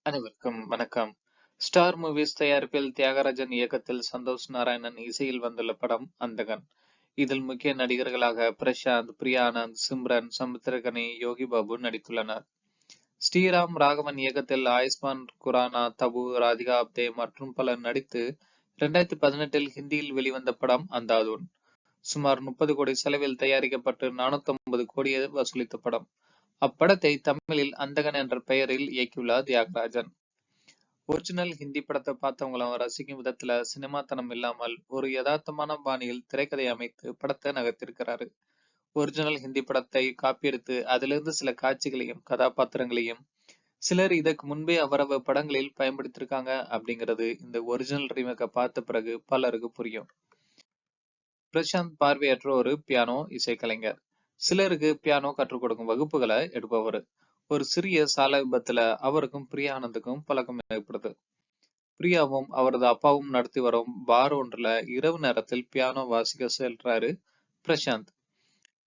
அனைவருக்கும் வணக்கம். Star movies தயாரிப்பில் தியாகராஜன் இயக்கத்தில் சந்தோஷ் நாராயணன் இசையில் வந்துள்ள படம் அந்தகன். இதில் முக்கிய நடிகர்களாக பிரசாந்த், பிரியா ஆனந்த், சிம்ரன், சமுத்திரகனி, யோகி பாபு நடித்துள்ளனர். ஸ்ரீராம் ராகவன் இயக்கத்தில் ஆயுஷ்மான் குரானா, தபு, ராதிகா ஆப்தே மற்றும் பலர் நடித்து 2018 ஹிந்தியில் வெளிவந்த படம் அந்தாதுன். சுமார் 30 கோடி செலவில் தயாரிக்கப்பட்டு 450 கோடியை வசூலித்த படம். அப்படத்தை தமிழில் அந்தகன் என்ற பெயரில் இயக்கியுள்ளார் தியாகராஜன். ஒரிஜினல் ஹிந்தி படத்தை பார்த்தவங்களும் ரசிக்கும் விதத்துல சினிமாத்தனம் இல்லாமல் ஒரு யதார்த்தமான பாணியில் திரைக்கதை அமைத்து படத்தை நகர்த்திருக்கிறாரு. ஒரிஜினல் ஹிந்தி படத்தை காப்பியெடுத்து அதிலிருந்து சில காட்சிகளையும் கதாபாத்திரங்களையும் சிலர் இதற்கு முன்பே அவரவர் படங்களில் பயன்படுத்திருக்காங்க அப்படிங்கிறது இந்த ஒரிஜினல் ரீமேக்கை பார்த்த பிறகு பலருக்கு புரியும். பிரசாந்த் பார்வையற்ற ஒரு பியானோ இசைக்கலைஞர். சிலருக்கு பியானோ கற்றுக் கொடுக்கும் வகுப்புகளை எடுப்பவர். ஒரு சிறிய சாலை விபத்துல அவருக்கும் பிரியா ஆனந்துக்கும் பழக்கம் ஏற்படுது. பிரியாவும் அவரது அப்பாவும் நடத்தி வரும் பார் ஒன்றுல இரவு நேரத்தில் பியானோ வாசிக்க செல்றாரு பிரசாந்த்.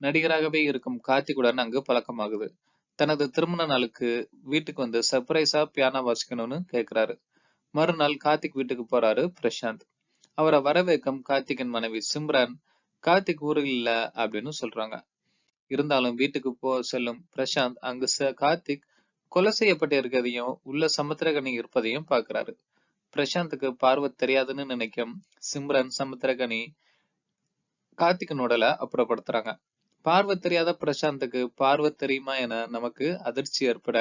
நடிகராகவே இருக்கும் கார்த்திக்குடன் அங்கு பழக்கமாகுது. தனது திருமண நாளுக்கு வீட்டுக்கு வந்து சர்ப்ரைஸா பியானோ வாசிக்கணும்னு கேட்கிறாரு. மறுநாள் கார்த்திக் வீட்டுக்கு போறாரு பிரசாந்த். அவரை வரவேற்கும் கார்த்திகின் மனைவி சிம்ரன், கார்த்திக் ஊரில் இல்ல அப்படின்னு சொல்றாங்க. இருந்தாலும் வீட்டுக்கு செல்லும் பிரசாந்த் அங்கு கார்த்திக் கொலை செய்யப்பட்டு இருக்கிறதையும் உள்ள சமுத்திரகனி இருப்பதையும் பாக்குறாரு. பிரசாந்துக்கு பார்வை தெரியாதுன்னு நினைக்கும் சிம்ரன், சமுத்திரகனி கார்த்திகின் உடலை அப்புறப்படுத்துறாங்க. பார்வை தெரியாத பிரசாந்துக்கு பார்வை தெரியுமா என நமக்கு அதிர்ச்சி ஏற்பட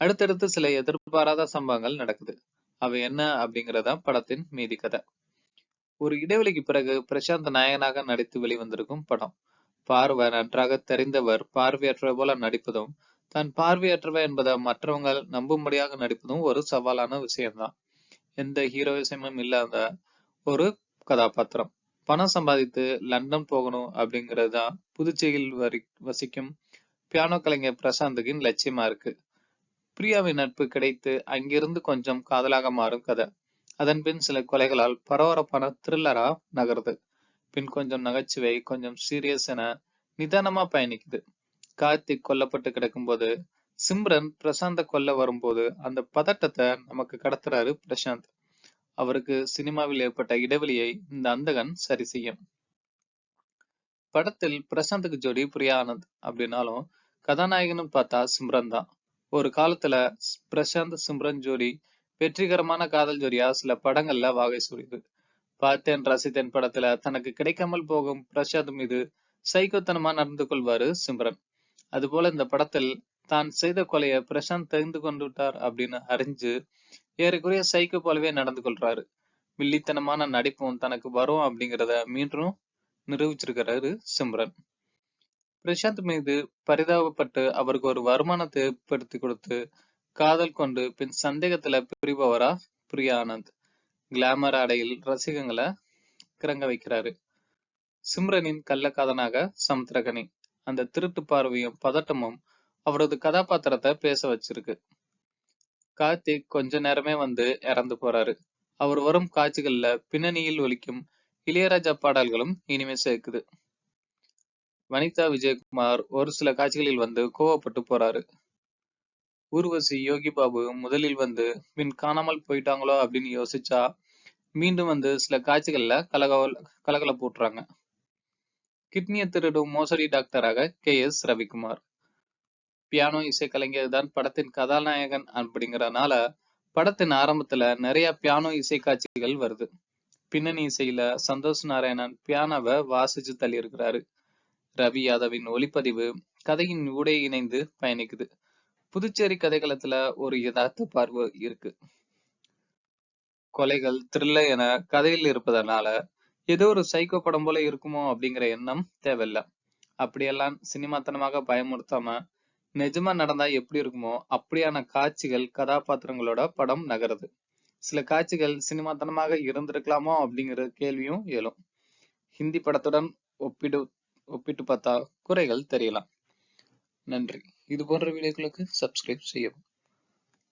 அடுத்தடுத்து சில எதிர்பாராத சம்பவங்கள் நடக்குது. அவை என்ன அப்படிங்கறத படத்தின் மீதி கதை. ஒரு இடைவெளிக்கு பிறகு பிரசாந்த் நாயகனாக நடித்து வெளிவந்திருக்கும் படம். பார்வை நன்றாக தெரிந்தவர் பார்வையற்றவர் போல நடிப்பதும், தான் பார்வையற்றவர் என்பதை மற்றவங்க நம்பும்படியாக நடிப்பதும் ஒரு சவாலான விஷயம்தான். எந்த ஹீரோயிசமும் இல்லாத ஒரு கதாபாத்திரம். பணம் சம்பாதித்து லண்டன் போகணும் அப்படிங்கறதுதான் புதுச்சேரியில் வசிக்கும் பியானோ கலைஞர் பிரசாந்துக்கின் லட்சியமா இருக்கு. பிரியாவின் நட்பு கிடைத்து அங்கிருந்து கொஞ்சம் காதலாக மாறும் கதை. அதன் பின் சில கொலைகளால் பரபரப்பான த்ரில்லரா நகருது. பின் கொஞ்சம் நகைச்சுவை, கொஞ்சம் சீரியஸ் என நிதானமா பயணிக்குது. கார்த்திக் கொல்லப்பட்டு கிடக்கும்போது சிம்ரன் பிரசாந்த கொல்ல வரும்போது அந்த பதட்டத்தை நமக்கு கடத்துறாரு பிரசாந்த். அவருக்கு சினிமாவில் ஏற்பட்ட இடைவெளியை இந்த அந்தகன் சரி செய்யும். படத்தில் பிரசாந்துக்கு ஜோடி பிரியா ஆனந்த் அப்படின்னாலும் கதாநாயகனும் பார்த்தா சிம்ரன் தான். ஒரு காலத்துல பிரசாந்த் சிம்ரன் ஜோடி வெற்றிகரமான காதல் ஜோடியா சில படங்கள்ல வாகை சூடியது. பார்த்தேன் ரசித்தேன் படத்துல தனக்கு கிடைக்காமல் போகும் பிரசாந்த் மீது சைக்கோத்தனமா நடந்து கொள்வாரு சிம்ரன். அதுபோல இந்த படத்தில் தான் செய்த கொலையை பிரசாந்த் தெரிந்து கொண்டு விட்டார் அப்படின்னு அறிஞ்சு ஏறக்குறைய சைக்கோ போலவே நடந்து கொள்றாரு. வில்லித்தனமான நடிப்பும் தனக்கு வரும் அப்படிங்கிறத மீண்டும் நிரூபிச்சிருக்கிறாரு சிம்ரன். பிரசாந்த் மீது பரிதாபப்பட்டு அவருக்கு ஒரு வருமானத்தை ஏற்படுத்தி கொடுத்து காதல் கொண்டு பின் சந்தேகத்துல பிரிபவரா பிரியா ஆனந்த். கிளாமர் ஆடையில் ரசிகங்களை கிறங்க வைக்கிறாரு. சிம்ரனின் கள்ளக்காதனாக சமுத்திரகனி. அந்த திருட்டு பார்வையும் பதட்டமும் அவரது கதாபாத்திரத்தை பேச வச்சிருக்கு. கார்த்திக் கொஞ்ச நேரமே வந்து இறந்து போறாரு. அவர் வரும் காட்சிகள்ல பின்னணியில் ஒலிக்கும் இளையராஜா பாடல்களும் இனிமே சேர்க்குது. வனிதா விஜயகுமார் ஒரு சில காட்சிகளில் வந்து கோவப்பட்டு போறாரு. ஊர்வசி, யோகி பாபு முதலில் வந்து பின் காணாமல் போயிட்டாங்களோ அப்படின்னு யோசிச்சா மீண்டும் வந்து சில காட்சிகள்ல கலகல போட்டுறாங்க. கிட்னியை திருடும் மோசடி டாக்டராக KS ரவிக்குமார். பியானோ இசைக்கலைஞர் தான் படத்தின் கதாநாயகன் அப்படிங்கறதுனால படத்தின் ஆரம்பத்துல நிறைய பியானோ இசை காட்சிகள் வருது. பின்னணி இசையில சந்தோஷ் நாராயணன் பியானோவை வாசிச்சு தள்ளி இருக்கிறாரு. ரவி யாதவின் ஒளிப்பதிவு கதையின் ஊடே இணைந்து பயணிக்குது. புதுச்சேரி கதைக்களத்துல ஒரு யதார்த்த பார்வை இருக்கு. கொலைகள், த்ரில்லர் என கதையில் இருப்பதனால ஏதோ ஒரு சைக்கோ படம் போல இருக்குமோ அப்படிங்கிற எண்ணம் தேவையில்ல. அப்படியெல்லாம் சினிமாத்தனமாக பயமுறுத்தாம நிஜமா நடந்தா எப்படி இருக்குமோ அப்படியான காட்சிகள், கதாபாத்திரங்களோட படம் நகருது. சில காட்சிகள் சினிமாத்தனமாக இருந்திருக்கலாமோ அப்படிங்கிற கேள்வியும் எழும். ஹிந்தி படத்துடன் ஒப்பிட்டு பார்த்தா குறைகள் தெரியலாம். நன்றி. இது போன்ற வீடியோக்களுக்கு சப்ஸ்கிரைப் செய்யவும்.